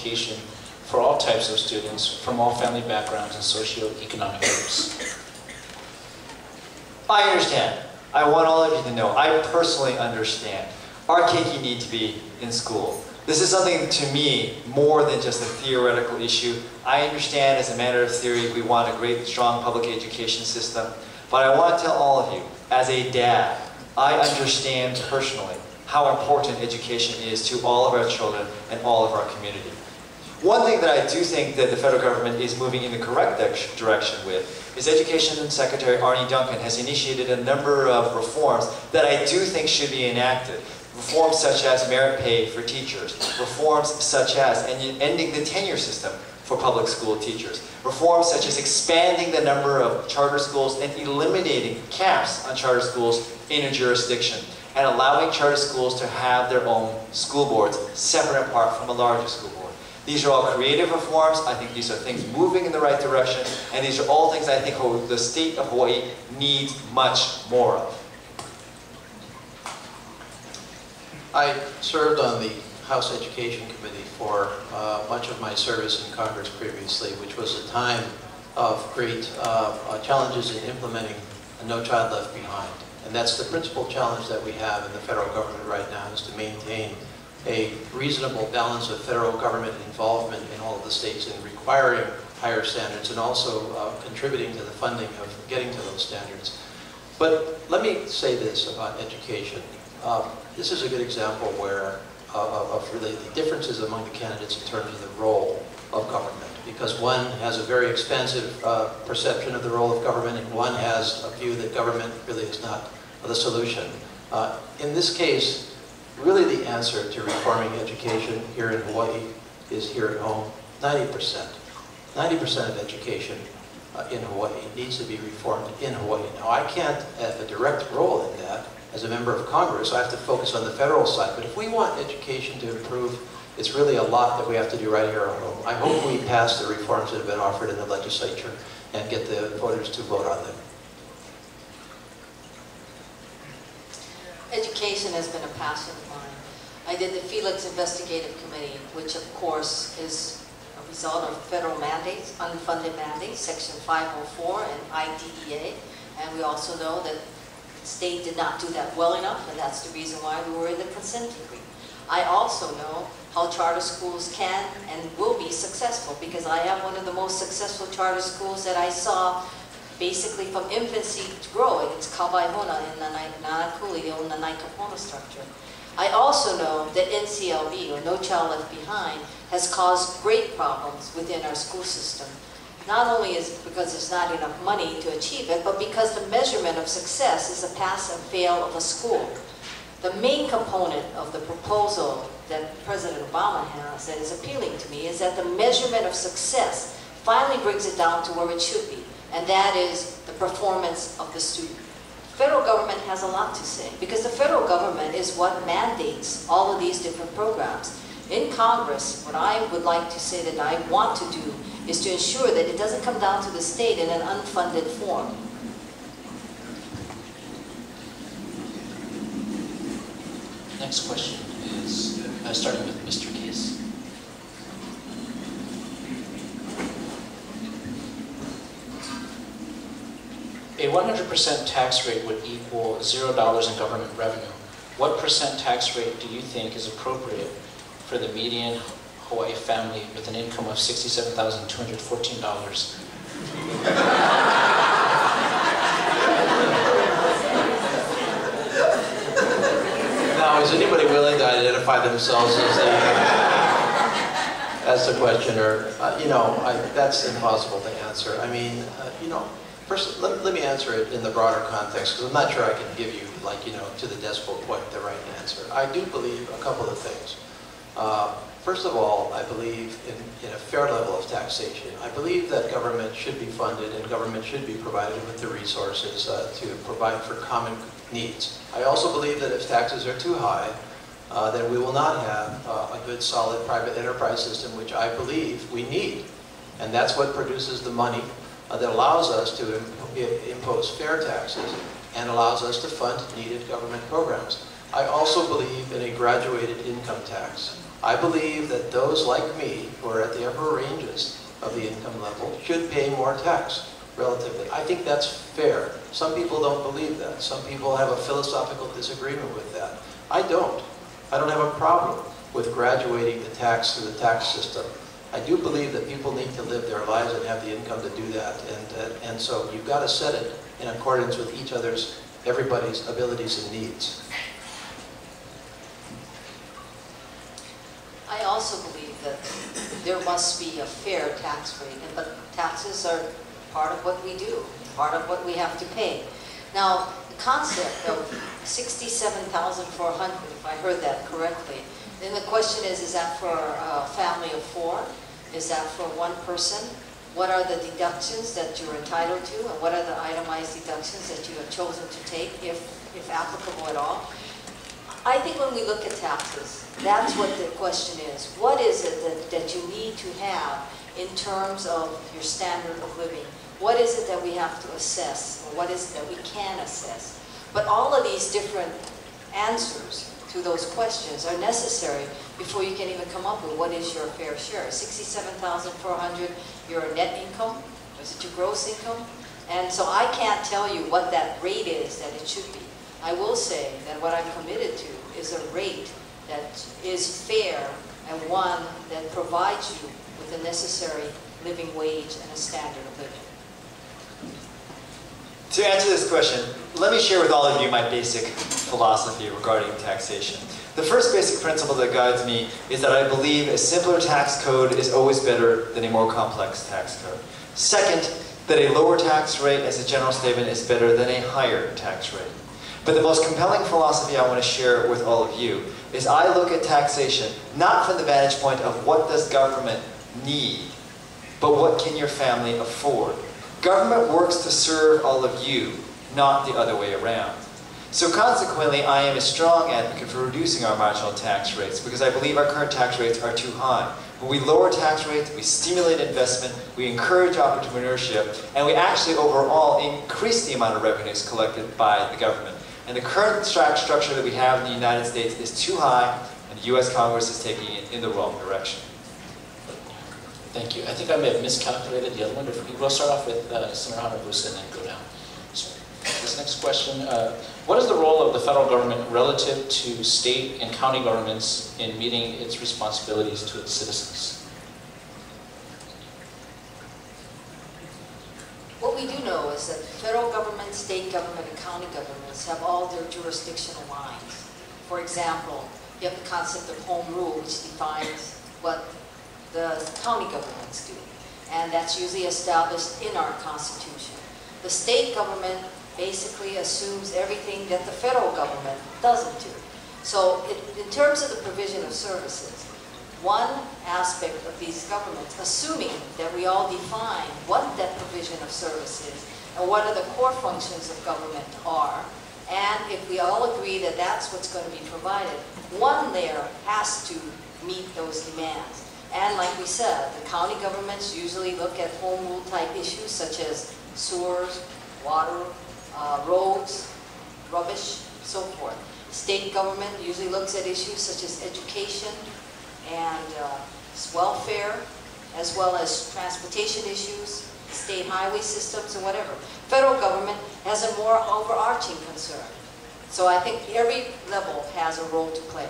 education for all types of students from all family backgrounds and socioeconomic groups. I understand. I want all of you to know, I personally understand. Our keiki need to be in school. This is something, to me, more than just a theoretical issue. I understand as a matter of theory, we want a great, strong public education system. But I want to tell all of you, as a dad, I understand personally how important education is to all of our children and all of our community. One thing that I do think that the federal government is moving in the correct direction with is Education Secretary Arne Duncan has initiated a number of reforms that I do think should be enacted. Reforms such as merit pay for teachers, reforms such as ending the tenure system for public school teachers, reforms such as expanding the number of charter schools and eliminating caps on charter schools in a jurisdiction, and allowing charter schools to have their own school boards separate and apart from a larger school board. These are all creative reforms. I think these are things moving in the right direction, and these are all things I think the state of Hawaii needs much more of. I served on the House Education Committee for much of my service in Congress previously, which was a time of great challenges in implementing a No Child Left Behind. And that's the principal challenge that we have in the federal government right now, is to maintain a reasonable balance of federal government involvement in all of the states in requiring higher standards and also contributing to the funding of getting to those standards. But let me say this about education. This is a good example where of really the differences among the candidates in terms of the role of government, because one has a very expansive perception of the role of government, and one has a view that government really is not the solution. In this case, really the answer to reforming education here in Hawaii is here at home. 90%. 90% of education in Hawaii needs to be reformed in Hawaii. Now, I can't have a direct role in that as a member of Congress. I have to focus on the federal side. But if we want education to improve, it's really a lot that we have to do right here at home. I hope we pass the reforms that have been offered in the legislature and get the voters to vote on them. Education has been a passion of mine. I did the Felix Investigative Committee, which of course is a result of federal mandates, unfunded mandates, Section 504 and IDEA. And we also know that the state did not do that well enough, and that's the reason why we were in the consent decree. I also know how charter schools can and will be successful, because I have one of the most successful charter schools that I saw basically from infancy to growing. It's Kawaihona in the Nanakuli, the old Nanai Kapona structure. I also know that NCLB, or No Child Left Behind, has caused great problems within our school system. Not only is it because there's not enough money to achieve it, but because the measurement of success is a pass and fail of a school. The main component of the proposal that President Obama has that is appealing to me is that the measurement of success finally brings it down to where it should be, and that is the performance of the student. The federal government has a lot to say, because the federal government is what mandates all of these different programs. In Congress, what I would like to say that I want to do is to ensure that it doesn't come down to the state in an unfunded form. Next question is starting with Mr. Case. A 100% tax rate would equal $0 in government revenue. What percent tax rate do you think is appropriate for the median Hawaii family with an income of $67,214? Now, is anybody willing to identify themselves as the questioner? That's impossible to answer. I mean, first, let me answer it in the broader context, because I'm not sure I can give you, to the decimal point, the right answer. I do believe a couple of things. First of all, I believe in a fair level of taxation. I believe that government should be funded and government should be provided with the resources to provide for common needs. I also believe that if taxes are too high, then we will not have a good, solid private enterprise system, which I believe we need. And that's what produces the money that allows us to impose fair taxes and allows us to fund needed government programs. I also believe in a graduated income tax. I believe that those like me, who are at the upper ranges of the income level, should pay more tax, relatively. I think that's fair. Some people don't believe that. Some people have a philosophical disagreement with that. I don't. I don't have a problem with graduating the tax through the tax system. I do believe that people need to live their lives and have the income to do that. And so you've got to set it in accordance with everybody's abilities and needs. I also believe that there must be a fair tax rate, but taxes are part of what we do, part of what we have to pay. Now, the concept of 67,400, if I heard that correctly, then the question is that for a family of 4? Is that for one person? What are the deductions that you're entitled to, and what are the itemized deductions that you have chosen to take, if applicable at all? I think when we look at taxes, that's what the question is. What is it that you need to have in terms of your standard of living? What is it that we have to assess, or what is it that we can assess? But all of these different answers to those questions are necessary before you can even come up with what is your fair share. 67,400, your net income, or is it your gross income? And so I can't tell you what that rate is that it should be. I will say that what I'm committed to is a rate that is fair and one that provides you with the necessary living wage and a standard of living. To answer this question, let me share with all of you my basic philosophy regarding taxation. The first basic principle that guides me is that I believe a simpler tax code is always better than a more complex tax code. Second, that a lower tax rate as a general statement is better than a higher tax rate. But the most compelling philosophy I want to share with all of you is I look at taxation not from the vantage point of what does government need, but what can your family afford. Government works to serve all of you, not the other way around. So consequently, I am a strong advocate for reducing our marginal tax rates because I believe our current tax rates are too high. When we lower tax rates, we stimulate investment, we encourage entrepreneurship, and we actually overall increase the amount of revenues collected by the government. And the current structure that we have in the United States is too high, and the US Congress is taking it in the wrong direction. Thank you. I think I may have miscalculated the other one. We'll start off with Senator Hanabusa and then go down. So, this next question, what is the role of the federal government relative to state and county governments in meeting its responsibilities to its citizens? What we do know is that federal government, state government, and county governments have all their jurisdictional lines. For example, you have the concept of home rule, which defines what the county governments do. And that's usually established in our Constitution. The state government basically assumes everything that the federal government doesn't do. So in terms of the provision of services, one aspect of these governments, assuming that we all define what that provision of service is and what are the core functions of government are, and if we all agree that that's what's going to be provided, one layer has to meet those demands. And like we said, the county governments usually look at home rule type issues such as sewers, water, roads, rubbish, so forth. State government usually looks at issues such as education and welfare, as well as transportation issues, state highway systems, and whatever. Federal government has a more overarching concern. So I think every level has a role to play.